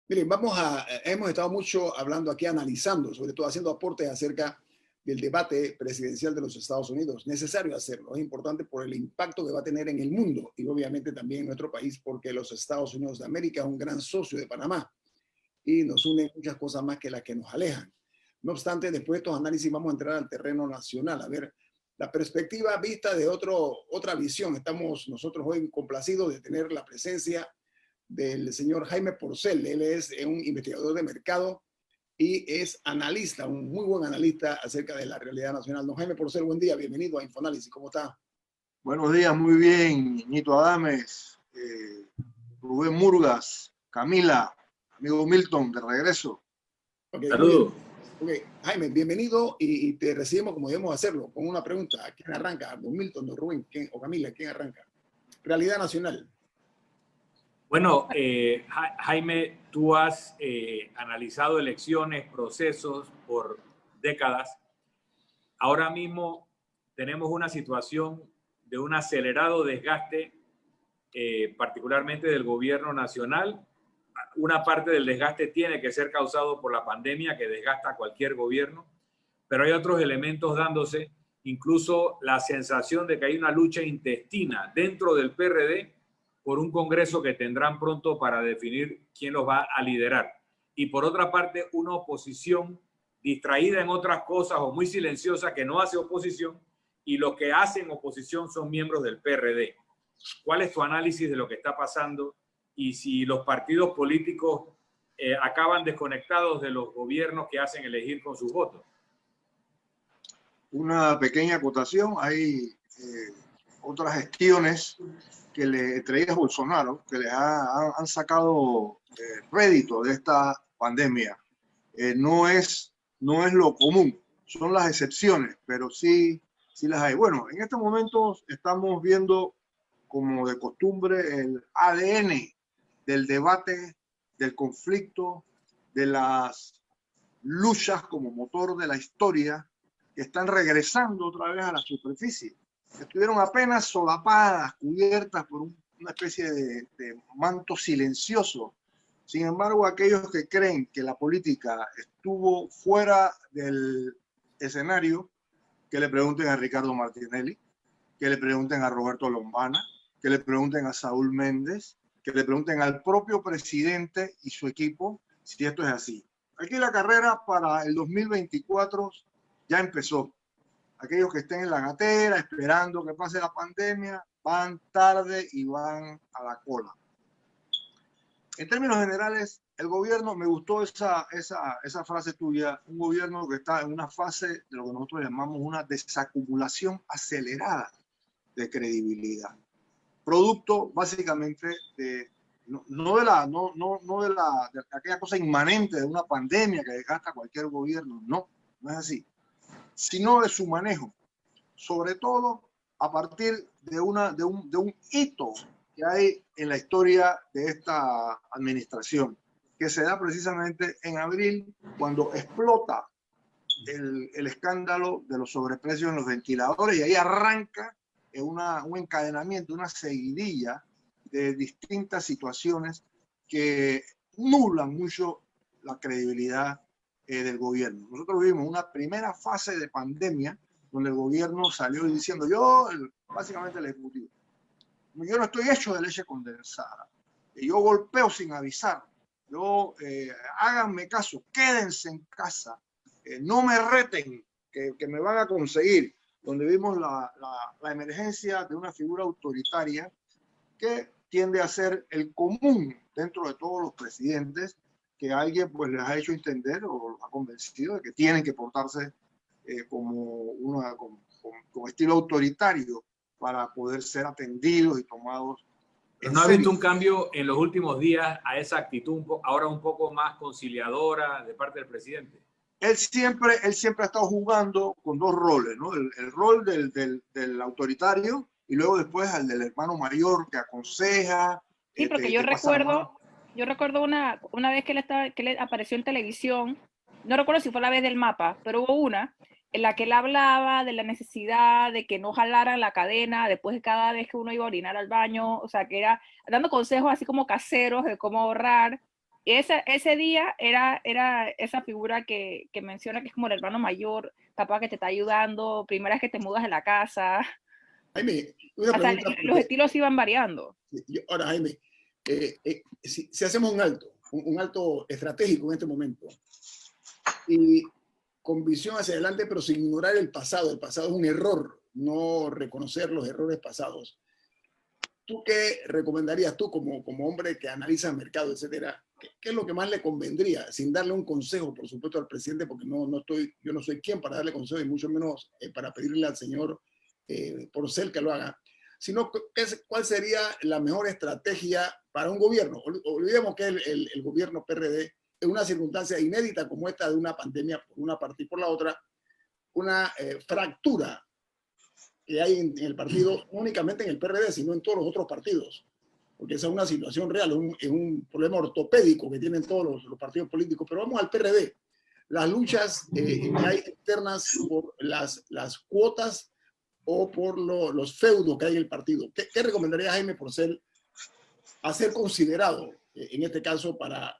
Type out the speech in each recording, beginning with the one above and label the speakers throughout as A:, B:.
A: Miren, hemos estado mucho hablando aquí, analizando, sobre todo haciendo aportes acerca del debate presidencial de los Estados Unidos. Necesario hacerlo, es importante por el impacto que va a tener en el mundo y obviamente también en nuestro país, porque los Estados Unidos de América es un gran socio de Panamá y nos unen muchas cosas más que las que nos alejan. No obstante, después de estos análisis vamos a entrar al terreno nacional, a ver la perspectiva vista de otra visión. Estamos nosotros hoy complacidos de tener la presencia del señor Jaime Porcel. Él es un investigador de mercado y es analista, un muy buen analista acerca de la realidad nacional. Don Jaime Porcel, buen día, bienvenido a Infoanálisis. ¿Cómo está?
B: Buenos días, muy bien, Ñito Adames, Rubén Murgas, Camila, amigo Milton, de regreso.
A: Okay,
C: saludos.
A: Okay. Jaime, bienvenido y te recibimos como debemos hacerlo, con una pregunta. ¿Quién arranca? ¿Don Milton, don Rubén o Camila? ¿Quién arranca? Realidad nacional.
C: Bueno, Jaime, tú has analizado elecciones, procesos por décadas. Ahora mismo tenemos una situación de un acelerado desgaste, particularmente del gobierno nacional. Una parte del desgaste tiene que ser causado por la pandemia que desgasta a cualquier gobierno, pero hay otros elementos dándose, incluso la sensación de que hay una lucha intestina dentro del PRD por un congreso que tendrán pronto para definir quién los va a liderar. Y por otra parte, una oposición distraída en otras cosas o muy silenciosa que no hace oposición, y los que hacen oposición son miembros del PRD. ¿Cuál es tu análisis de lo que está pasando? Y si los partidos políticos acaban desconectados de los gobiernos que hacen elegir con sus votos.
B: Una pequeña acotación, hay otras gestiones que entre ellas Bolsonaro, que les han sacado rédito de esta pandemia. No es lo común, son las excepciones, pero sí las hay. Bueno, en este momento estamos viendo, como de costumbre, el ADN del debate, del conflicto, de las luchas como motor de la historia, que están regresando otra vez a la superficie. Estuvieron apenas solapadas, cubiertas por una especie de manto silencioso. Sin embargo, aquellos que creen que la política estuvo fuera del escenario, que le pregunten a Ricardo Martinelli, que le pregunten a Roberto Lombana, que le pregunten a Saúl Méndez, que le pregunten al propio presidente y su equipo si esto es así. Aquí la carrera para el 2024 ya empezó. Aquellos que estén en la gatera esperando que pase la pandemia van tarde y van a la cola. En términos generales, el gobierno, me gustó esa frase tuya, un gobierno que está en una fase de lo que nosotros llamamos una desacumulación acelerada de credibilidad. Producto básicamente de de aquella cosa inmanente de una pandemia que desgasta cualquier gobierno, no es así, sino de su manejo, sobre todo a partir de un hito que hay en la historia de esta administración, que se da precisamente en abril, cuando explota el escándalo de los sobreprecios en los ventiladores, y ahí arranca un encadenamiento, una seguidilla de distintas situaciones que nublan mucho la credibilidad del gobierno. Nosotros vivimos una primera fase de pandemia donde el gobierno salió diciendo, básicamente el ejecutivo, yo no estoy hecho de leche condensada, yo golpeo sin avisar, háganme caso, quédense en casa, no me reten, que me van a conseguir. Donde vimos la emergencia de una figura autoritaria que tiende a ser el común dentro de todos los presidentes, que alguien pues les ha hecho entender o los ha convencido de que tienen que portarse con estilo autoritario para poder ser atendidos y tomados.
C: ¿No ha visto un cambio en los últimos días a esa actitud ahora un poco más conciliadora de parte del presidente?
B: Él siempre ha estado jugando con dos roles, ¿no? El rol del autoritario y luego después al del hermano mayor que aconseja.
D: Sí, porque yo recuerdo una vez que él apareció en televisión, no recuerdo si fue la vez del mapa, pero hubo una en la que él hablaba de la necesidad de que no jalaran la cadena después de cada vez que uno iba a orinar al baño, o sea, que era dando consejos así como caseros de cómo ahorrar. Ese día era esa figura que menciona que es como el hermano mayor, papá que te está ayudando, primera vez que te mudas de la casa.
A: Jaime, una
D: Hasta
A: pregunta.
D: los estilos iban variando.
A: Ahora, Jaime, si hacemos un alto estratégico en este momento, y con visión hacia adelante, pero sin ignorar el pasado es un error, no reconocer los errores pasados. ¿Tú qué recomendarías tú como hombre que analiza el mercado, etcétera? ¿Qué es lo que más le convendría? Sin darle un consejo, por supuesto, al presidente, porque yo no soy quien para darle consejo y mucho menos para pedirle al señor Porcel que lo haga, sino cuál sería la mejor estrategia para un gobierno. Olvidemos que el gobierno PRD, en una circunstancia inédita como esta de una pandemia por una parte y por la otra, una fractura que hay en el partido, no únicamente en el PRD, sino en todos los otros partidos, porque esa es una situación real, es un problema ortopédico que tienen todos los partidos políticos. Pero vamos al PRD. Las luchas que hay internas por las cuotas o por los feudos que hay en el partido. ¿Qué recomendaría Jaime Porcel a ser considerado en este caso para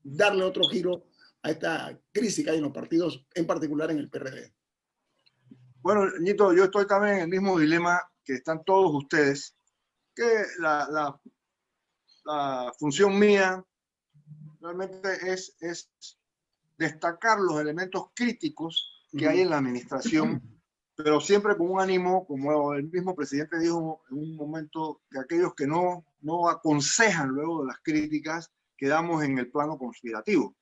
A: darle otro giro a esta crisis que hay en los partidos, en particular en el PRD?
B: Bueno, Ñito, yo estoy también en el mismo dilema que están todos ustedes, que la función mía realmente es destacar los elementos críticos que hay en la administración, pero siempre con un ánimo, como el mismo presidente dijo en un momento, que aquellos que no aconsejan luego de las críticas quedamos en el plano conspirativo.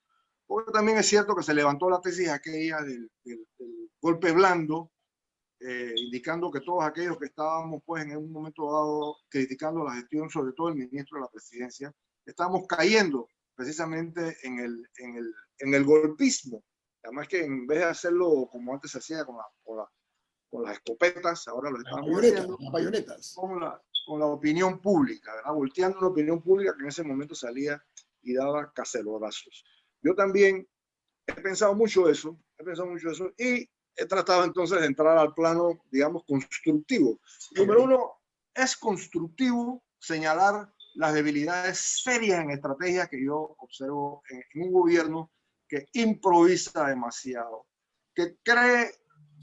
B: Porque también es cierto que se levantó la tesis aquella del golpe blando, indicando que todos aquellos que estábamos pues en un momento dado criticando la gestión, sobre todo el ministro de la presidencia, estamos cayendo precisamente en el golpismo. Además que en vez de hacerlo como antes se hacía con las escopetas, ahora lo estamos haciendo con la opinión pública, ¿verdad? Volteando la opinión pública que en ese momento salía y daba cacerolazos. Yo también he pensado mucho eso y he tratado entonces de entrar al plano, digamos, constructivo. Número uno, es constructivo señalar las debilidades serias en estrategias que yo observo en un gobierno que improvisa demasiado, que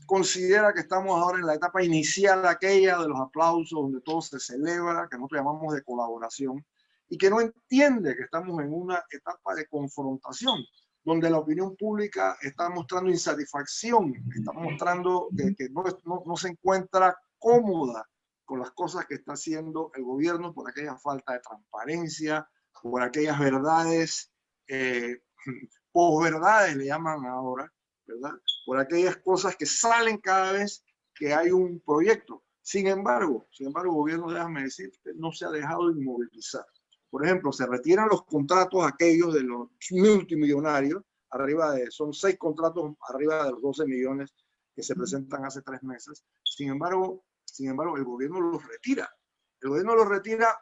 B: considera que estamos ahora en la etapa inicial, aquella de los aplausos, donde todo se celebra, que nosotros llamamos de colaboración, y que no entiende que estamos en una etapa de confrontación, donde la opinión pública está mostrando insatisfacción, está mostrando que no se encuentra cómoda con las cosas que está haciendo el gobierno por aquella falta de transparencia, por aquellas verdades, posverdades le llaman ahora, ¿verdad? Por aquellas cosas que salen cada vez que hay un proyecto. Sin embargo, el gobierno, déjame decirte, no se ha dejado inmovilizar. Por ejemplo, se retiran los contratos aquellos de los multimillonarios, son 6 contratos arriba de los 12 millones que se presentan hace 3 meses. Sin embargo, el gobierno los retira. El gobierno los retira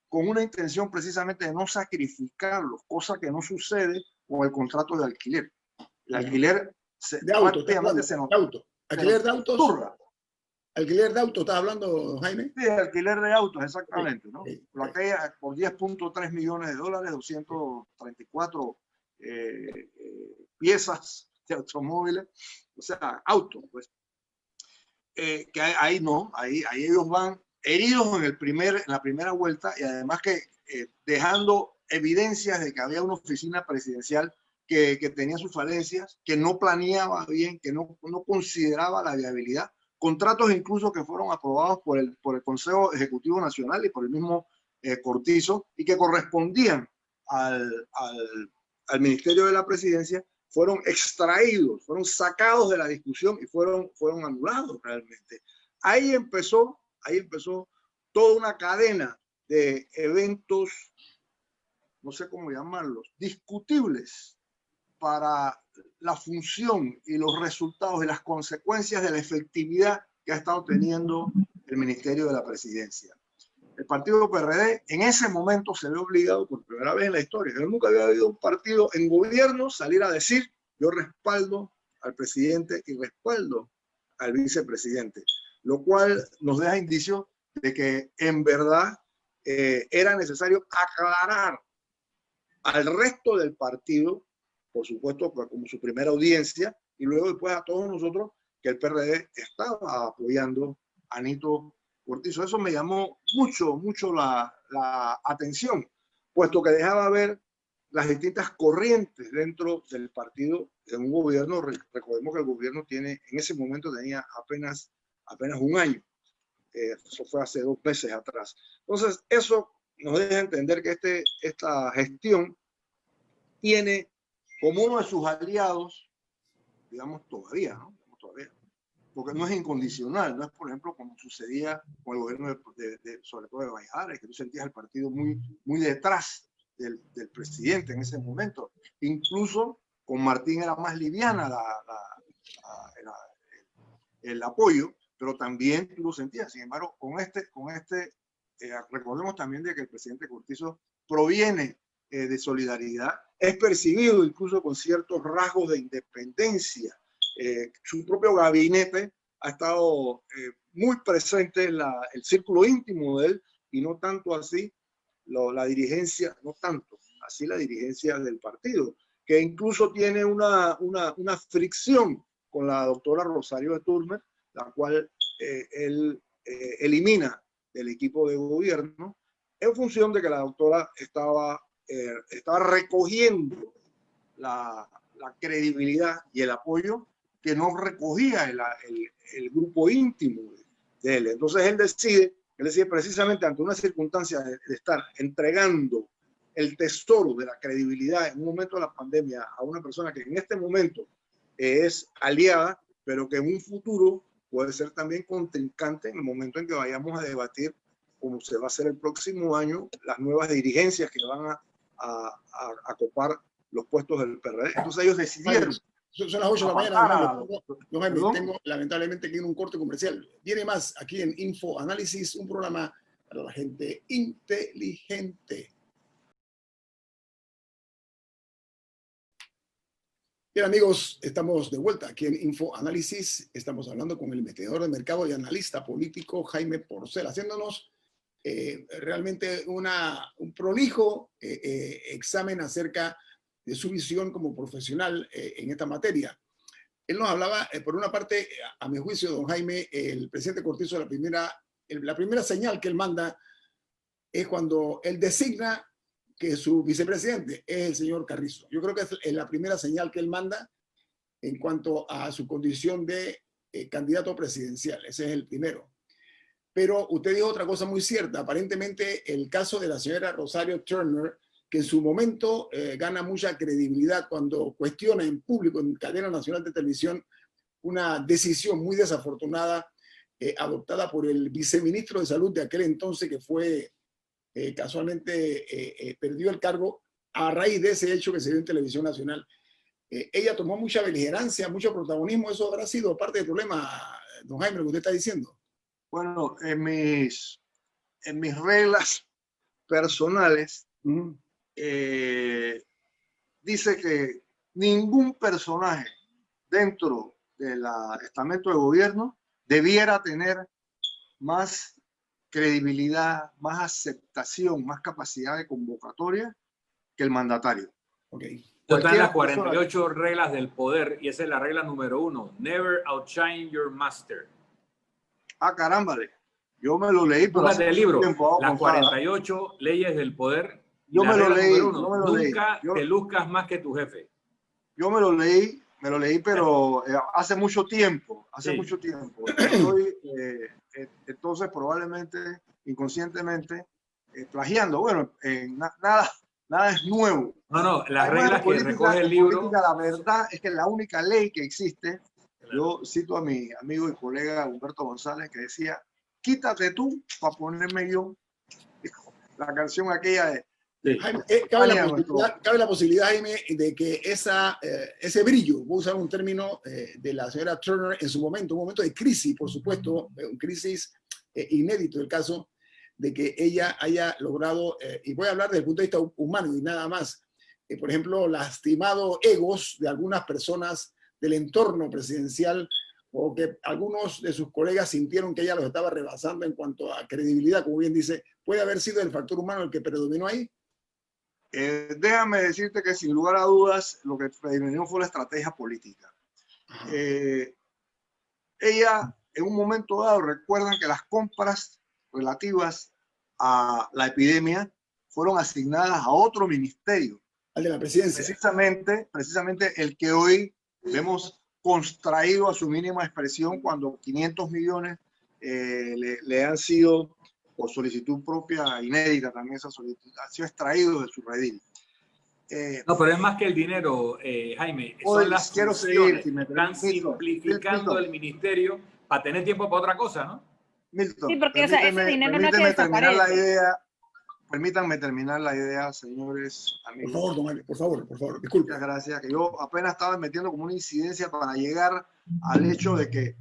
B: con una intención precisamente de no sacrificarlos, cosa que no sucede con el contrato de alquiler. El alquiler
A: de auto, alquiler de autos. ¿Alquiler de autos estás hablando, Jaime?
B: Sí, alquiler de autos, exactamente, ¿no? Por 10.3 millones de dólares, 234 piezas de automóviles, o sea, autos, pues. Que ahí no, ahí ellos van heridos en la primera vuelta, y además que dejando evidencias de que había una oficina presidencial que tenía sus falencias, que no planeaba bien, que no consideraba la viabilidad. Contratos incluso que fueron aprobados por el Consejo Ejecutivo Nacional y por el mismo Cortizo, y que correspondían al Ministerio de la Presidencia, fueron extraídos, fueron sacados de la discusión y fueron anulados realmente. Ahí empezó toda una cadena de eventos, no sé cómo llamarlos, discutibles para la función y los resultados y las consecuencias de la efectividad que ha estado teniendo el Ministerio de la Presidencia. El partido PRD en ese momento se ve obligado por primera vez en la historia. Yo nunca había habido un partido en gobierno salir a decir: yo respaldo al presidente y respaldo al vicepresidente, lo cual nos deja indicio de que en verdad era necesario aclarar al resto del partido, por supuesto, como su primera audiencia, y luego después a todos nosotros que el PRD estaba apoyando a Nito Cortizo. Eso me llamó mucho la atención, puesto que dejaba ver las distintas corrientes dentro del partido en un gobierno. Recordemos que el gobierno en ese momento tenía apenas un año. Eso fue hace 2 meses atrás. Entonces, eso nos deja entender que esta gestión tiene como uno de sus aliados, digamos, todavía, ¿no? Todavía, porque no es incondicional, no es, por ejemplo, como sucedía con el gobierno sobre todo de Baijares, que tú sentías el partido muy detrás del presidente en ese momento. Incluso con Martín era más liviana el apoyo, pero también tú lo sentías. Sin embargo, recordemos también de que el presidente Cortizo proviene de Solidaridad, es percibido incluso con ciertos rasgos de independencia. Su propio gabinete ha estado muy presente en el círculo íntimo de él, y no tanto así la dirigencia, no tanto así la dirigencia del partido, que incluso tiene una fricción con la doctora Rosario de Turner, la cual él elimina del equipo de gobierno en función de que la doctora estaba recogiendo la credibilidad y el apoyo que no recogía el grupo íntimo de él. Entonces él decide precisamente ante una circunstancia de estar entregando el tesoro de la credibilidad en un momento de la pandemia a una persona que en este momento es aliada, pero que en un futuro puede ser también contrincante en el momento en que vayamos a debatir cómo se va a hacer el próximo año las nuevas dirigencias que van a copar los puestos del PRD. Entonces ellos decidieron.
A: Son las 8 de la mañana. No, Jaime, tengo lamentablemente que ir a un corte comercial. Viene más aquí en Info Análisis, un programa para la gente inteligente. Bien, amigos, estamos de vuelta aquí en Info Análisis. Estamos hablando con el metedor de mercado y analista político Jaime Porcel, haciéndonos realmente un prolijo examen acerca de su visión como profesional en esta materia. Él nos hablaba, por una parte, a mi juicio, don Jaime, el presidente Cortizo, la primera señal que él manda es cuando él designa que su vicepresidente es el señor Carrizo. Yo creo que es la primera señal que él manda en cuanto a su condición de candidato presidencial. Ese es el primero. Pero usted dijo otra cosa muy cierta. Aparentemente, el caso de la señora Rosario Turner, que en su momento gana mucha credibilidad cuando cuestiona en público, en cadena nacional de televisión, una decisión muy desafortunada adoptada por el viceministro de Salud de aquel entonces, que fue casualmente perdió el cargo a raíz de ese hecho que se dio en televisión nacional. Ella tomó mucha beligerancia, mucho protagonismo. ¿Eso habrá sido parte del problema, don Jaime, lo que usted está diciendo?
B: Bueno, en mis reglas personales, dice que ningún personaje dentro del estamento de gobierno debiera tener más credibilidad, más aceptación, más capacidad de convocatoria que el mandatario.
A: Okay.
C: Están las 48 reglas del poder y esa es la regla número 1. Never outshine your master.
B: Ah, carámbale. Yo me lo leí, pero
C: hace libro. Las 48 leyes del poder.
B: Yo me lo leí.
C: Nunca te luzcas más que tu jefe.
B: Yo me lo leí, pero hace mucho tiempo. Entonces, probablemente, inconscientemente, plagiando. Bueno, nada es nuevo.
C: No, las reglas que recoge el libro.
B: Política, la verdad es que la única ley que existe, yo cito a mi amigo y colega Humberto González, que decía: quítate tú para ponerme yo. La canción aquella de...
A: Jaime, cabe la posibilidad, Jaime, de que ese brillo, voy a usar un término de la señora Turner en su momento, un momento de crisis, por supuesto, un crisis inédito, el caso de que ella haya logrado, y voy a hablar desde el punto de vista humano y nada más, por ejemplo, lastimado egos de algunas personas del entorno presidencial, o que algunos de sus colegas sintieron que ella los estaba rebasando en cuanto a credibilidad, como bien dice. ¿Puede haber sido el factor humano el que predominó ahí?
B: Déjame decirte que sin lugar a dudas lo que previno fue la estrategia política. Ella, en un momento dado, recuerdan que las compras relativas a la epidemia fueron asignadas a otro ministerio.
A: Al de la presidencia.
B: Precisamente el que hoy vemos contraído a su mínima expresión cuando 500 millones le han sido, por solicitud propia inédita también, esa solicitud ha sido extraído de su redil.
C: No, pero es más que el dinero, Jaime. Son las funciones. Están simplificando el ministerio para tener tiempo para otra cosa, ¿no?
D: Sí, porque o sea, ese dinero no es que desaparece.
B: Permítanme terminar la idea, señores amigos.
A: Por favor, don Ale, por favor, disculpe.
B: Muchas gracias, que yo apenas estaba metiendo como una incidencia para llegar al hecho de que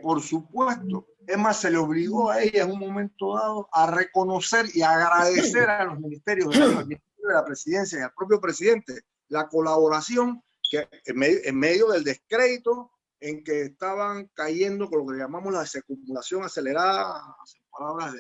B: por supuesto, es más, se le obligó a ella en un momento dado a reconocer y agradecer a los ministerios de la presidencia y al propio presidente la colaboración que en medio del descrédito en que estaban cayendo con lo que llamamos la desacumulación acelerada, en palabras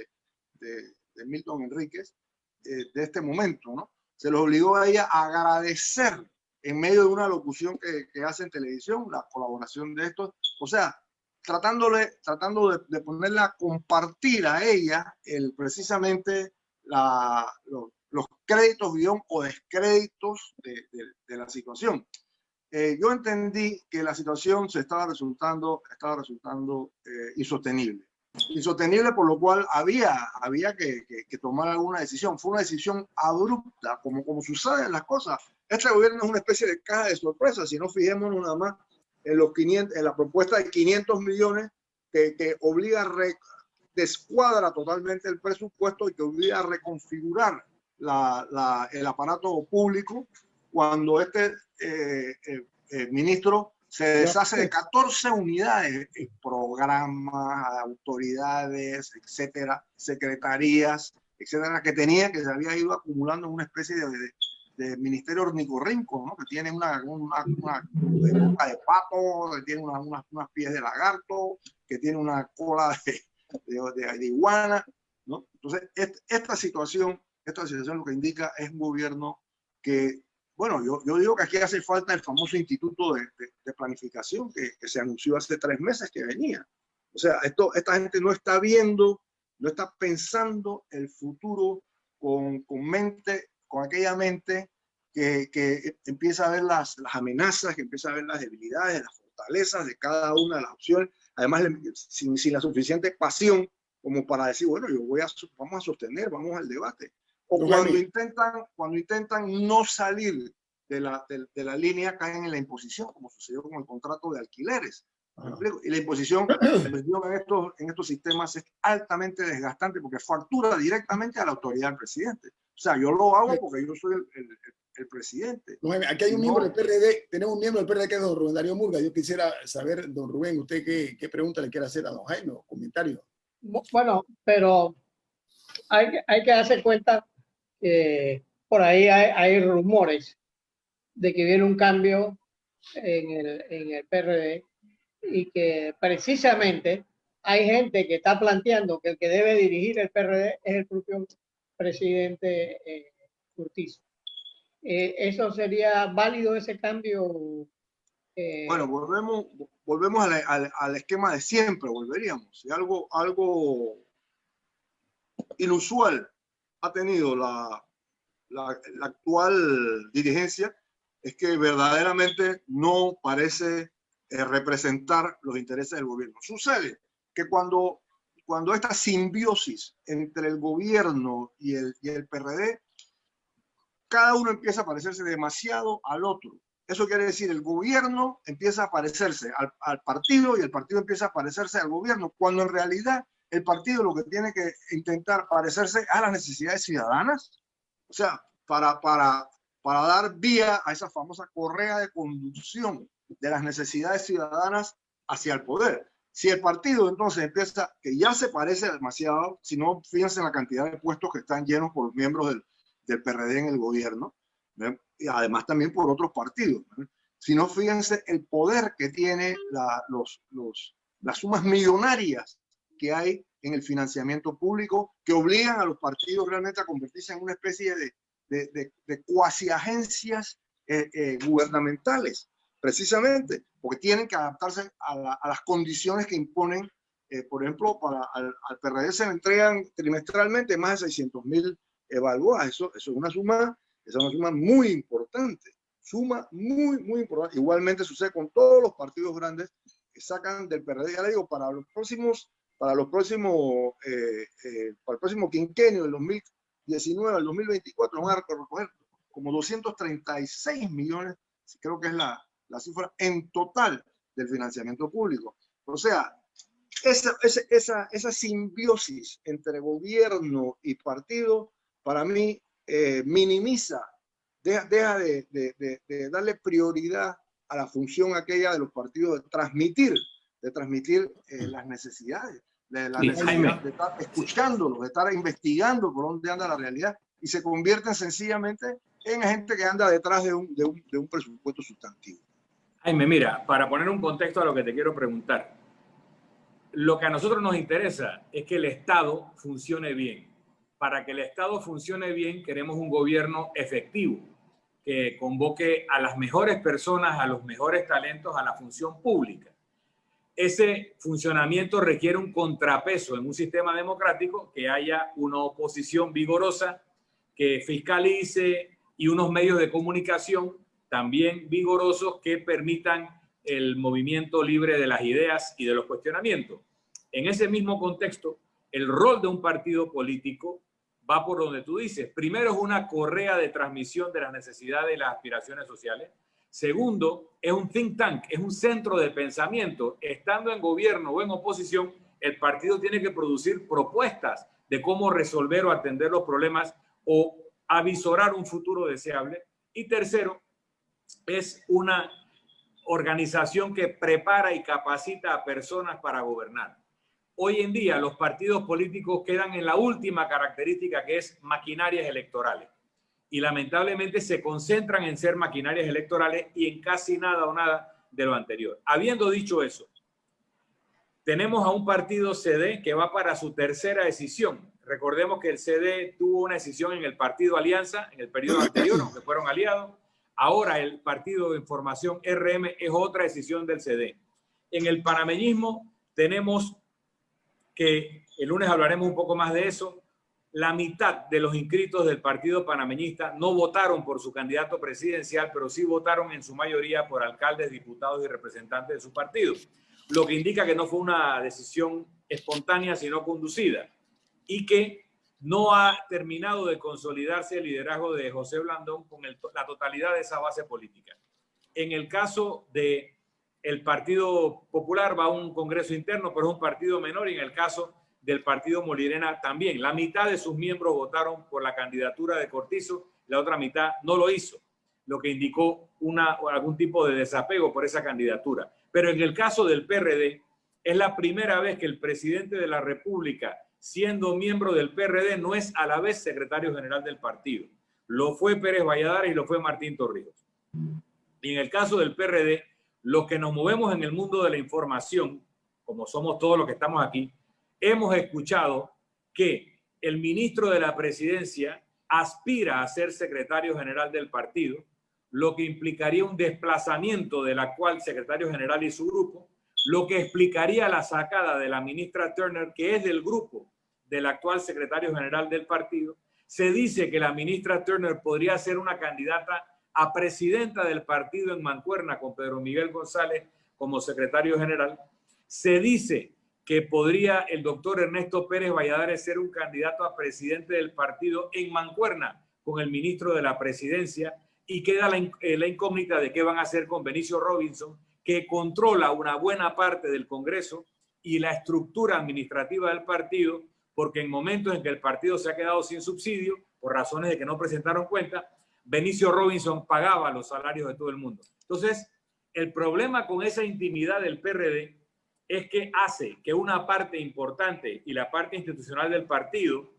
B: de Milton Enríquez, de este momento, ¿no? Se los obligó a ella a agradecer en medio de una locución que hace en televisión la colaboración de estos, o sea, tratando de ponerla a compartir a ella precisamente los créditos guión o descréditos de la situación. Yo entendí que la situación estaba resultando insostenible. Insostenible, por lo cual había que tomar alguna decisión. Fue una decisión abrupta, como suceden las cosas. Este gobierno es una especie de caja de sorpresas, si no fijémonos nada más en la propuesta de 500 millones que obliga descuadra totalmente el presupuesto y que obliga a reconfigurar el aparato público cuando este ministro se deshace de 14 unidades, programas, autoridades, etcétera, secretarías, etcétera, que se había ido acumulando en una especie de ministerio ornicorrinco, ¿no? Que tiene una boca de pato, que tiene unas pies de lagarto, que tiene una cola de iguana, ¿no? Entonces, esta situación lo que indica es un gobierno que, bueno, yo digo que aquí hace falta el famoso instituto de planificación que se anunció hace 3 meses que venía. O sea, esta gente no está viendo, no está pensando el futuro con aquella mente que empieza a ver las amenazas, que empieza a ver las debilidades, las fortalezas de cada una de las opciones, además sin la suficiente pasión como para decir, bueno, vamos a sostener, vamos al debate. O cuando intentan no salir de la línea, caen en la imposición, como sucedió con el contrato de alquileres. Y la imposición en estos sistemas es altamente desgastante porque factura directamente a la autoridad del presidente. O sea, yo lo hago porque yo soy el presidente.
A: Aquí hay un miembro del PRD, tenemos un miembro del PRD que es don Rubén Darío Murga. Yo quisiera saber, don Rubén, usted qué pregunta le quiere hacer a don Jaime o comentario.
E: Bueno, pero hay que darse cuenta que por ahí hay rumores de que viene un cambio en el PRD y que precisamente hay gente que está planteando que el que debe dirigir el PRD es el propio presidente Cortizo. ¿Eso sería válido, ese cambio?
B: Bueno, volvemos al esquema de siempre, volveríamos. Y algo inusual ha tenido la actual dirigencia es que verdaderamente no parece representar los intereses del gobierno. Sucede que cuando esta simbiosis entre el gobierno y el PRD, cada uno empieza a parecerse demasiado al otro. Eso quiere decir, el gobierno empieza a parecerse al partido y el partido empieza a parecerse al gobierno, cuando en realidad el partido lo que tiene que intentar parecerse a las necesidades ciudadanas, o sea, para dar vía a esa famosa correa de conducción de las necesidades ciudadanas hacia el poder. Si el partido entonces empieza, que ya se parece demasiado, si no, fíjense en la cantidad de puestos que están llenos por miembros del PRD en el gobierno, ¿no? Y además también por otros partidos, ¿no? Si no, fíjense el poder que tiene las sumas millonarias que hay en el financiamiento público, que obligan a los partidos realmente a convertirse en una especie de cuasiagencias gubernamentales, precisamente, porque tienen que adaptarse a las condiciones que imponen. Por ejemplo, al PRD se le entregan trimestralmente más de 600.000 balboas. Eso es una suma muy importante. Suma muy importante. Igualmente sucede con todos los partidos grandes que sacan del PRD. Ya le digo, para el próximo quinquenio del 2019 al 2024 van a recoger como 236 millones, creo que es la cifra en total del financiamiento público. O sea, esa simbiosis entre gobierno y partido, para mí, minimiza, deja de darle prioridad a la función aquella de los partidos de transmitir las necesidades, de estar escuchándolos, de estar investigando por dónde anda la realidad, y se convierten sencillamente en gente que anda detrás de un presupuesto sustantivo.
C: Jaime, mira, para poner un contexto a lo que te quiero preguntar, lo que a nosotros nos interesa es que el Estado funcione bien. Para que el Estado funcione bien, queremos un gobierno efectivo, que convoque a las mejores personas, a los mejores talentos a la función pública. Ese funcionamiento requiere un contrapeso en un sistema democrático, que haya una oposición vigorosa, que fiscalice, y unos medios de comunicación también vigorosos que permitan el movimiento libre de las ideas y de los cuestionamientos. En ese mismo contexto, el rol de un partido político va por donde tú dices. Primero, es una correa de transmisión de las necesidades y las aspiraciones sociales. Segundo, es un think tank, es un centro de pensamiento. Estando en gobierno o en oposición, el partido tiene que producir propuestas de cómo resolver o atender los problemas o avisorar un futuro deseable. Y tercero, es una organización que prepara y capacita a personas para gobernar. Hoy en día los partidos políticos quedan en la última característica, que es maquinarias electorales. Y lamentablemente se concentran en ser maquinarias electorales y en casi nada o nada de lo anterior. Habiendo dicho eso, tenemos a un partido CD que va para su tercera decisión. Recordemos que el CD tuvo una decisión en el partido Alianza en el periodo anterior, aunque fueron aliados. Ahora el partido de información RM es otra decisión del CD. En el panameñismo tenemos que, el lunes hablaremos un poco más de eso, la mitad de los inscritos del partido panameñista no votaron por su candidato presidencial, pero sí votaron en su mayoría por alcaldes, diputados y representantes de su partido, lo que indica que no fue una decisión espontánea, sino conducida, y que no ha terminado de consolidarse el liderazgo de José Blandón con la totalidad de esa base política. En el caso del Partido Popular va a un congreso interno, pero es un partido menor, y en el caso del Partido Molirena también. La mitad de sus miembros votaron por la candidatura de Cortizo, la otra mitad no lo hizo, lo que indicó algún tipo de desapego por esa candidatura. Pero en el caso del PRD, es la primera vez que el presidente de la República, siendo miembro del PRD, no es a la vez secretario general del partido. Lo fue Pérez Valladares y lo fue Martín Torrijos. Y en el caso del PRD, los que nos movemos en el mundo de la información, como somos todos los que estamos aquí, hemos escuchado que el ministro de la presidencia aspira a ser secretario general del partido, lo que implicaría un desplazamiento del actual secretario general y su grupo, lo que explicaría la sacada de la ministra Turner, que es del grupo del actual secretario general del partido. Se dice que la ministra Turner podría ser una candidata a presidenta del partido en Mancuerna, con Pedro Miguel González como secretario general. Se dice que podría el doctor Ernesto Pérez Valladares ser un candidato a presidente del partido en Mancuerna con el ministro de la presidencia, y queda la incógnita de qué van a hacer con Benicio Robinson, que controla una buena parte del Congreso y la estructura administrativa del partido, porque en momentos en que el partido se ha quedado sin subsidio, por razones de que no presentaron cuenta, Benicio Robinson pagaba los salarios de todo el mundo. Entonces, el problema con esa intimidad del PRD es que hace que una parte importante y la parte institucional del partido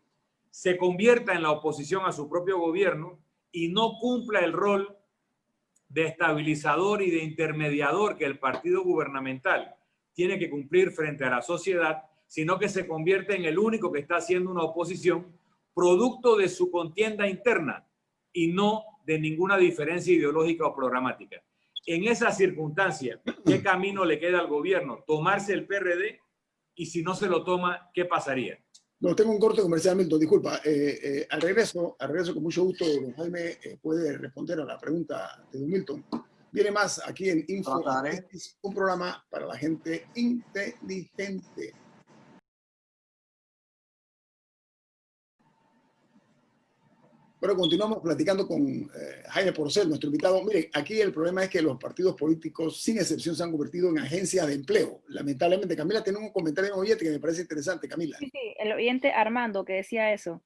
C: se convierta en la oposición a su propio gobierno y no cumpla el rol de estabilizador y de intermediador que el partido gubernamental tiene que cumplir frente a la sociedad, sino que se convierte en el único que está haciendo una oposición producto de su contienda interna. y no de ninguna diferencia ideológica o programática. En esa circunstancia, ¿qué camino le queda al gobierno? ¿Tomarse el PRD? Y si no se lo toma, ¿qué pasaría?
A: No, tengo un corte comercial, Milton, disculpa. Al regreso, con mucho gusto, don Jaime puede responder a la pregunta de don Milton. Viene más aquí en Info, un programa para la gente inteligente. Bueno, continuamos platicando con Jaime Porcel, nuestro invitado. Mire, aquí el problema es que los partidos políticos, sin excepción, se han convertido en agencias de empleo. Lamentablemente, Camila, tiene un comentario en oyente que me parece interesante, Camila.
D: Sí, el oyente Armando que decía eso,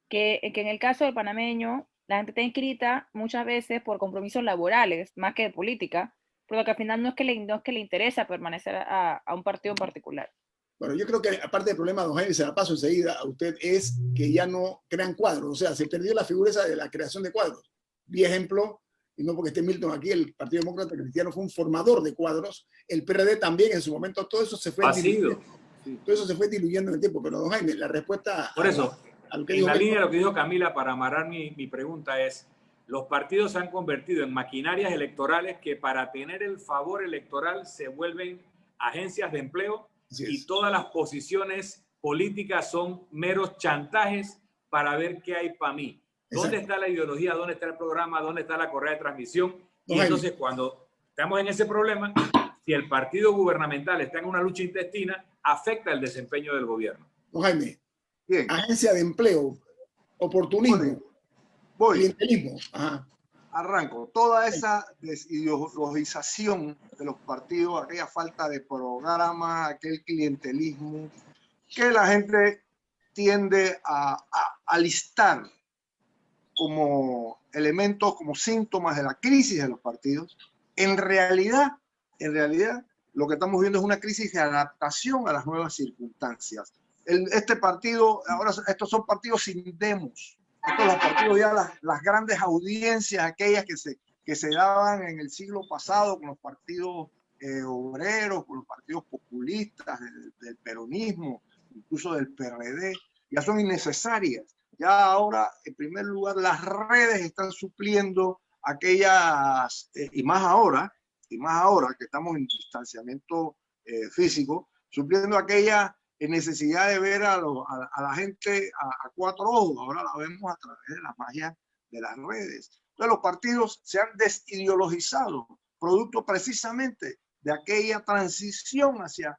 D: que en el caso del panameño, la gente está inscrita muchas veces por compromisos laborales, más que de política, pero que al final no es que le interesa permanecer a un partido en particular.
A: Bueno, yo creo que aparte del problema, don Jaime, se la paso enseguida a usted, es que ya no crean cuadros. O sea, se perdió la figura esa de la creación de cuadros. Vi ejemplo, y no porque esté Milton aquí, el Partido Demócrata Cristiano fue un formador de cuadros. El PRD también en su momento, todo eso se fue diluyendo. Todo eso se fue diluyendo en el tiempo. Pero don Jaime, la respuesta...
C: Por eso,
A: a lo que
C: en
A: dijo
C: la
A: Milton,
C: línea de lo que dijo Camila, para amarrar mi pregunta es, los partidos se han convertido en maquinarias electorales que para tener el favor electoral se vuelven agencias de empleo y todas las posiciones políticas son meros chantajes para ver qué hay para mí. ¿Dónde está la ideología? ¿Dónde está el programa? ¿Dónde está la correa de transmisión? Y entonces cuando estamos en ese problema, si el partido gubernamental está en una lucha intestina, afecta el desempeño del gobierno.
A: Don Jaime, agencia de empleo, oportunismo, clientelismo. Ajá.
B: Arranco. Toda esa desideologización de los partidos, aquella falta de programa, aquel clientelismo, que la gente tiende a listar como elementos, como síntomas de la crisis de los partidos. En realidad, lo que estamos viendo es una crisis de adaptación a las nuevas circunstancias. Este partido, ahora estos son partidos sin demos. Estos los partidos ya las grandes audiencias, aquellas que se daban en el siglo pasado con los partidos obreros, con los partidos populistas del peronismo, incluso del PRD, ya son innecesarias. Ya ahora, en primer lugar, las redes están supliendo aquellas, y más ahora que estamos en distanciamiento físico, supliendo aquella necesidad de ver a la gente a cuatro ojos. Ahora la vemos a través de la magia de las redes. Entonces los partidos se han desideologizado, producto precisamente de aquella transición hacia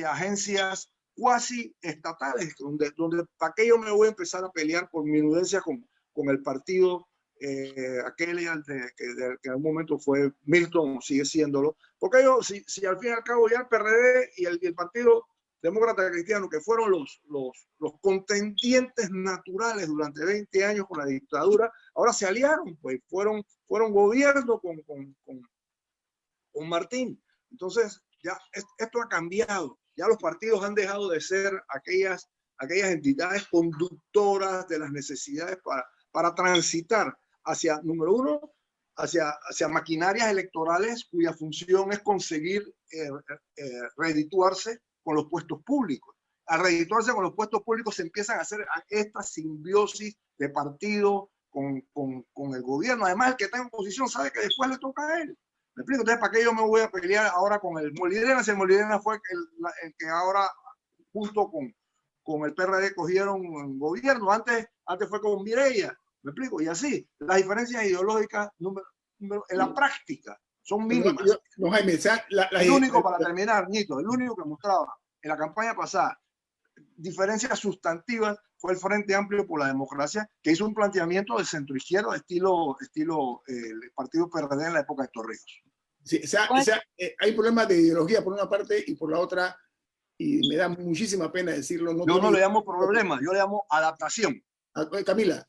B: agencias cuasi estatales, donde para qué yo me voy a empezar a pelear por minudencias con el partido aquel que en algún momento fue Milton, sigue siéndolo, porque si al fin y al cabo ya el PRD y el Partido Demócrata Cristiano, que fueron los contendientes naturales durante 20 años con la dictadura, ahora se aliaron, pues fueron gobierno con Martín. Entonces ya esto ha cambiado. Ya los partidos han dejado de ser aquellas entidades conductoras de las necesidades para transitar hacia, número uno, hacia maquinarias electorales cuya función es conseguir redituarse con los puestos públicos. Al redituarse con los puestos públicos se empiezan a hacer esta simbiosis de partido con el gobierno. Además, el que está en oposición sabe que después le toca a él. ¿Me explico? Entonces, ¿para qué yo me voy a pelear ahora con el Molirena? Si el Molirena fue el que ahora, junto con el PRD, cogieron gobierno. Antes fue con Mireya. ¿Me explico? Y así, las diferencias ideológicas en la práctica son mínimas.
A: No, Jaime,
B: el único, para terminar, Nito, el único que mostraba en la campaña pasada diferencias sustantivas fue el Frente Amplio por la Democracia, que hizo un planteamiento de centro-izquierda, estilo el partido PRD en la época de Torrijos.
A: Sí, hay problemas de ideología por una parte y por la otra, y me da muchísima pena decirlo.
B: Yo no le llamo problema, yo le llamo adaptación.
A: Camila.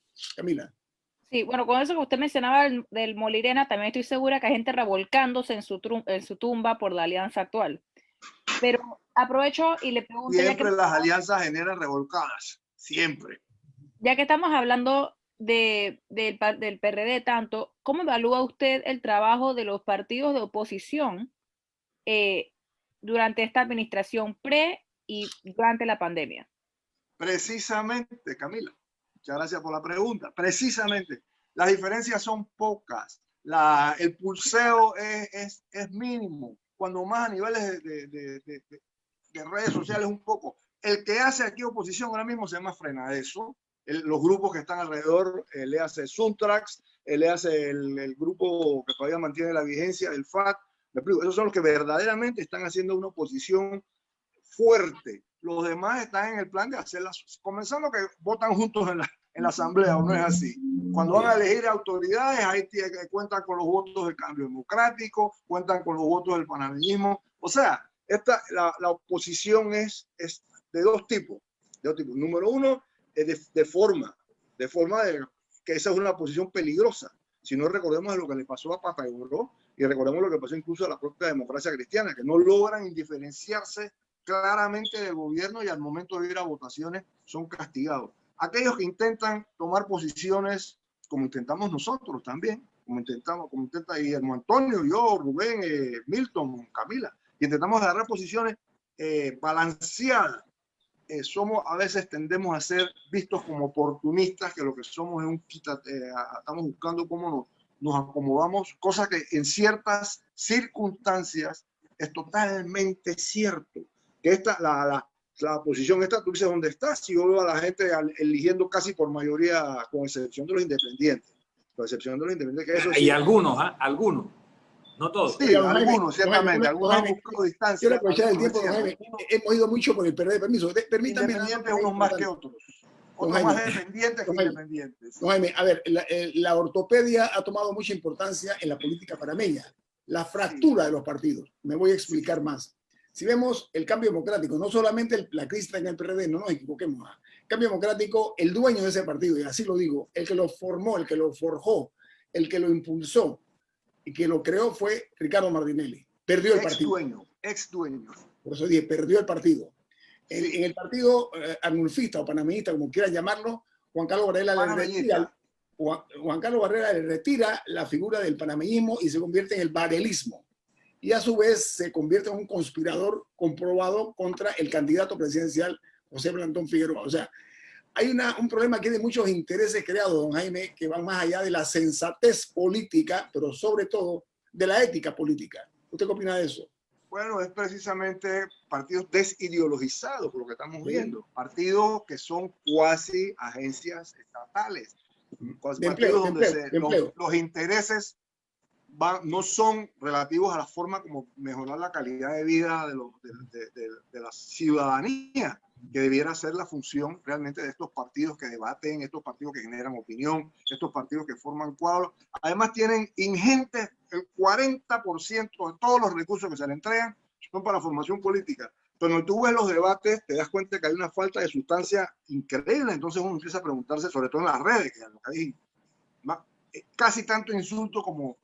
D: Sí, bueno, con eso que usted mencionaba del Molirena, también estoy segura que hay gente revolcándose en su tumba por la alianza actual. Pero aprovecho y le pregunto...
B: Siempre las alianzas generan revolcadas, siempre.
D: Ya que estamos hablando del PRD tanto, ¿cómo evalúa usted el trabajo de los partidos de oposición durante esta administración y durante la pandemia?
B: Precisamente, Camila, muchas gracias por la pregunta. Precisamente, Las diferencias son pocas. El pulseo es mínimo. Cuando más a niveles de redes sociales un poco. El que hace aquí oposición ahora mismo se llama Frena Eso. Los grupos que están alrededor, le hace Suntrax, le hace el grupo que todavía mantiene la vigencia, el FAT. Esos son los que verdaderamente están haciendo una oposición fuerte. Los demás están en el plan de hacerlas, comenzando que votan juntos en la asamblea, ¿o no es así? Cuando van a elegir autoridades, ahí cuentan con los votos del Cambio Democrático, cuentan con los votos del panameñismo. O sea, la oposición es de dos tipos. Número uno, de forma que esa es una posición peligrosa. Si no, recordemos lo que le pasó a Patagono y recordemos lo que pasó incluso a la propia democracia cristiana, que no logran indiferenciarse claramente del gobierno y al momento de ir a votaciones son castigados. Aquellos que intentan tomar posiciones, como intentamos nosotros también, como intenta Guillermo Antonio, yo, Rubén, Milton, Camila, y intentamos agarrar posiciones balanceadas. A veces tendemos a ser vistos como oportunistas, que lo que somos es estamos buscando cómo nos acomodamos, cosa que en ciertas circunstancias es totalmente cierto. Que la posición tú dices, ¿dónde estás? Si yo veo a la gente eligiendo casi por mayoría, con excepción de los independientes. Con excepción de los independientes. Que eso
C: y
B: sí,
C: algunos, algunos. No todos.
B: Sí, algunos, ciertamente. Algunos han buscado distancia.
A: Quiero aprovechar el tiempo, don Jaime. Hemos ido mucho por el PRD. Permiso, permítame.
B: Independientes unos más que otros. Otros más dependientes que independientes.
A: Don Jaime, a ver, la ortopedia ha tomado mucha importancia en la política panameña. La fractura de los partidos. Me voy a explicar más. Si vemos el Cambio Democrático, no solamente la crisis en el PRD, no nos equivoquemos. Cambio Democrático, el dueño de ese partido, y así lo digo, el que lo formó, el que lo forjó, el que lo impulsó y que lo creó fue Ricardo Martinelli. Perdió el partido.
B: Ex dueño.
A: Por eso dije, perdió el partido. En el partido arnulfista o panameñista, como quieran llamarlo, Juan Carlos Barrera le retira la figura del panameñismo y se convierte en el barelismo. Y a su vez se convierte en un conspirador comprobado contra el candidato presidencial José Blandón Figueroa. O sea, hay un problema aquí de muchos intereses creados, don Jaime, que van más allá de la sensatez política, pero sobre todo de la ética política. ¿Usted qué opina de eso?
B: Bueno, es precisamente partidos desideologizados, por lo que estamos viendo. Partidos que son cuasi agencias estatales. Partidos donde los intereses no son relativos a la forma como mejorar la calidad de vida de la ciudadanía, que debiera ser la función realmente de estos partidos que debaten, estos partidos que generan opinión, estos partidos que forman cuadros. Además tienen ingentes, el 40% de todos los recursos que se le entregan son para formación política. Pero cuando tú ves los debates, te das cuenta que hay una falta de sustancia increíble. Entonces uno empieza a preguntarse, sobre todo en las redes, que hay casi tanto insulto como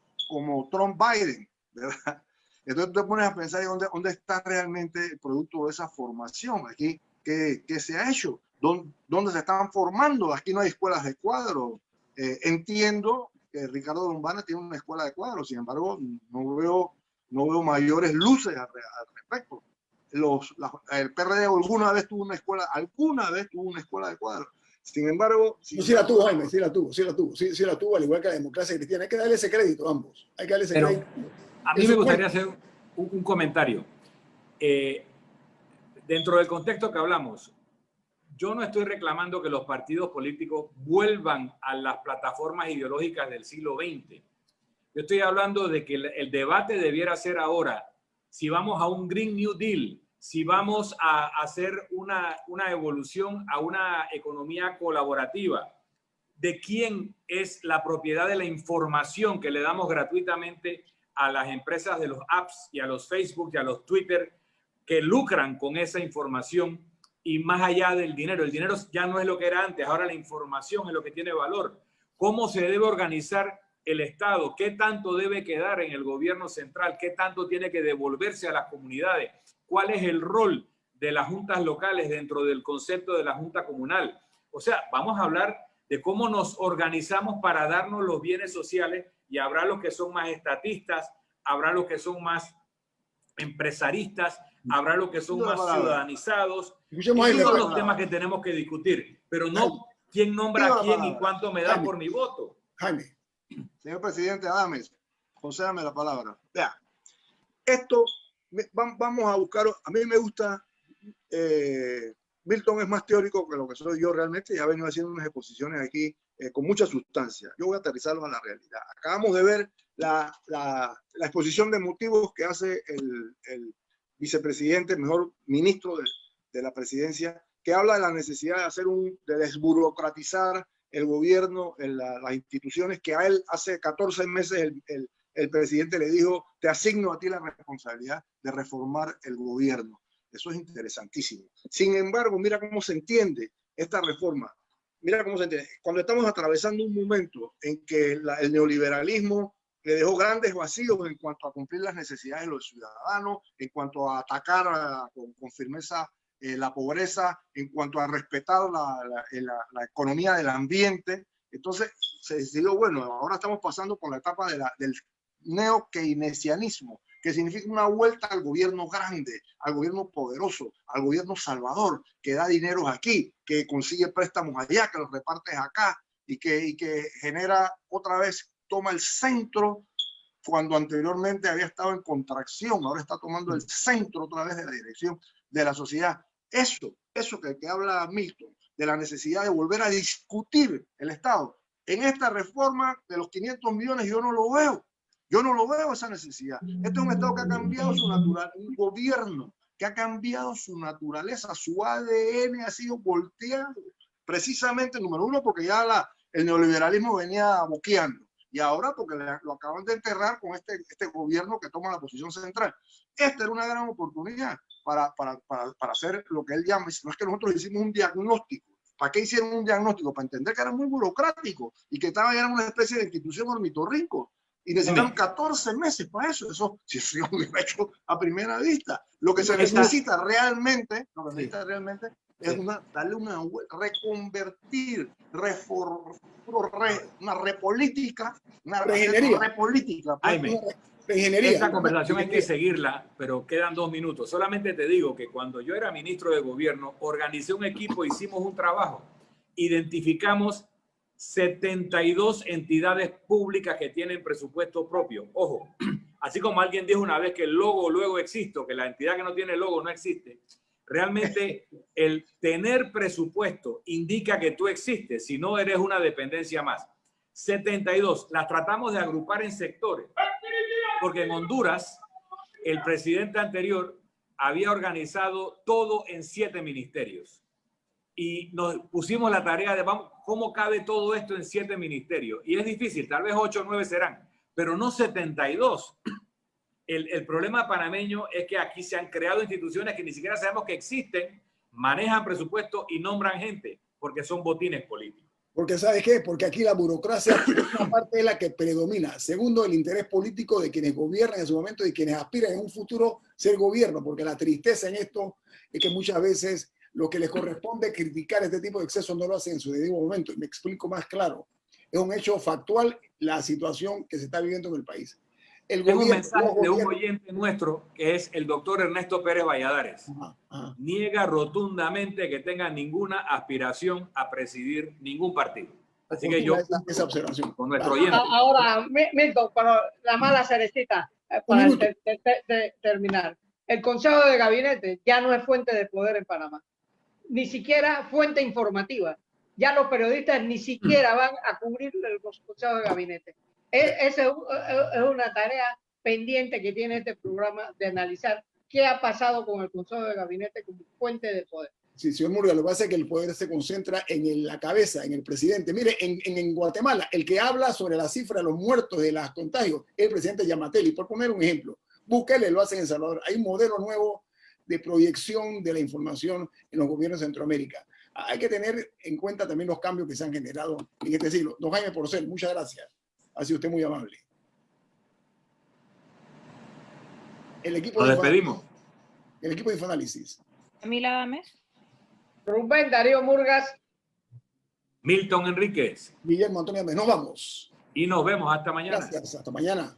B: Trump-Biden, ¿verdad? Entonces te pones a pensar dónde está realmente el producto de esa formación. Aquí, ¿qué se ha hecho? ¿Dónde se están formando? Aquí no hay escuelas de cuadros. Entiendo que Ricardo Lombana tiene una escuela de cuadros, sin embargo, no veo mayores luces al respecto. El PRD alguna vez tuvo una escuela de cuadros. Sin embargo...
A: Sí la tuvo, Jaime, sí la tuvo, al igual que la democracia cristiana. Hay que darle ese crédito a ambos. Hay que darle ese crédito.
C: A mí me gustaría hacer un comentario. Dentro del contexto que hablamos, yo no estoy reclamando que los partidos políticos vuelvan a las plataformas ideológicas del siglo XX. Yo estoy hablando de que el debate debiera ser ahora, si vamos a un Green New Deal, si vamos a hacer una evolución a una economía colaborativa, de quién es la propiedad de la información que le damos gratuitamente a las empresas de los apps y a los Facebook y a los Twitter que lucran con esa información, y más allá del dinero. El dinero ya no es lo que era antes, ahora la información es lo que tiene valor. ¿Cómo se debe organizar el Estado? ¿Qué tanto debe quedar en el gobierno central? ¿Qué tanto tiene que devolverse a las comunidades? ¿Cuál es el rol de las juntas locales dentro del concepto de la junta comunal? O sea, vamos a hablar de cómo nos organizamos para darnos los bienes sociales, y habrá los que son más estatistas, habrá los que son más empresaristas, habrá los que son más ciudadanizados. Esos son los temas que tenemos que discutir, pero no quién nombra a quién y cuánto me da por mi voto.
A: Jaime.
B: Señor presidente Adames, concédame la palabra. Vea, esto, vamos a buscar, a mí me gusta, Milton es más teórico que lo que soy yo realmente, ya he venido haciendo unas exposiciones aquí con mucha sustancia. Yo voy a aterrizarlos a la realidad. Acabamos de ver la exposición de motivos que hace el vicepresidente, mejor ministro de la presidencia, que habla de la necesidad de hacer de desburocratizar el gobierno, las instituciones, que a él hace 14 meses el presidente le dijo, te asigno a ti la responsabilidad de reformar el gobierno. Eso es interesantísimo. Sin embargo, mira cómo se entiende esta reforma. Mira cómo se entiende. Cuando estamos atravesando un momento en que el neoliberalismo le dejó grandes vacíos en cuanto a cumplir las necesidades de los ciudadanos, en cuanto a atacar con firmeza la pobreza, en cuanto a respetar la economía del ambiente. Entonces se decidió, bueno, ahora estamos pasando por la etapa del neo-keynesianismo, que significa una vuelta al gobierno grande, al gobierno poderoso, al gobierno salvador, que da dinero aquí, que consigue préstamos allá, que los reparte acá y que genera otra vez, toma el centro cuando anteriormente había estado en contracción, ahora está tomando el centro otra vez de la dirección de la sociedad. Eso que habla Milton, de la necesidad de volver a discutir el Estado. En esta reforma de los 500 millones yo no lo veo. Yo no lo veo esa necesidad. Este es un Estado que ha cambiado su naturaleza, un gobierno que ha cambiado su naturaleza, su ADN ha sido volteado. Precisamente, número uno, porque ya el neoliberalismo venía boqueando. Y ahora porque lo acaban de enterrar con este gobierno que toma la posición central. Esta era una gran oportunidad para hacer lo que él llama, no es que nosotros hicimos un diagnóstico. ¿Para qué hicieron un diagnóstico? Para entender que era muy burocrático y que era una especie de institución ornitorrinco. Y necesitan 14 meses para eso. Eso si se hubiera hecho a primera vista. Lo que se necesita realmente, es darle reconvertir, una repolítica, una repolítica.
C: Jaime, esta conversación hay que seguirla, pero quedan 2 minutos. Solamente te digo que cuando yo era ministro de gobierno, organicé un equipo, hicimos un trabajo, identificamos 72 entidades públicas que tienen presupuesto propio. Ojo, así como alguien dijo una vez que el logo luego existe, que la entidad que no tiene logo no existe, realmente el tener presupuesto indica que tú existes, si no eres una dependencia más. 72, las tratamos de agrupar en sectores, porque en Honduras el presidente anterior había organizado todo en 7 ministerios. Y nos pusimos la tarea de cómo cabe todo esto en 7 ministerios. Y es difícil, tal vez 8 o 9 serán, pero no 72. El problema panameño es que aquí se han creado instituciones que ni siquiera sabemos que existen, manejan presupuesto y nombran gente, porque son botines políticos.
A: Porque ¿sabes qué? Porque aquí la burocracia es una parte de la que predomina. Segundo, el interés político de quienes gobiernan en su momento y quienes aspiran en un futuro ser gobierno, porque la tristeza en esto es que muchas veces lo que les corresponde criticar este tipo de excesos no lo hacen en su debido momento. Y me explico más claro. Es un hecho factual la situación que se está viviendo en el país.
C: Tengo un mensaje de un oyente nuestro que es el doctor Ernesto Pérez Valladares. Niega rotundamente que tenga ninguna aspiración a presidir ningún partido. Así que yo,
A: esa observación
C: con nuestro oyente.
E: Ahora, Milton, para la mala cerecita, para terminar. El Consejo de Gabinete ya no es fuente de poder en Panamá. Ni siquiera fuente informativa. Ya los periodistas ni siquiera van a cubrir los consejos de gabinete. Esa es una tarea pendiente que tiene este programa de analizar qué ha pasado con el Consejo de Gabinete como fuente de poder.
A: Sí, señor Murga, lo que pasa es que el poder se concentra en la cabeza, en el presidente. Mire, en Guatemala, el que habla sobre la cifra de los muertos de los contagios es el presidente Yamateli, por poner un ejemplo. Búsquele, lo hace en El Salvador. Hay un modelo nuevo de proyección de la información en los gobiernos de Centroamérica. Hay que tener en cuenta también los cambios que se han generado en este siglo. Don Jaime Porcel, muchas gracias. Ha sido usted muy amable.
C: Nos despedimos.
A: El equipo de Infoanálisis.
D: Camila Adames.
E: Rubén Darío Murgas.
C: Milton Enríquez.
A: Guillermo Antonio Adames. Nos vamos.
C: Y nos vemos hasta mañana.
A: Gracias. Hasta mañana.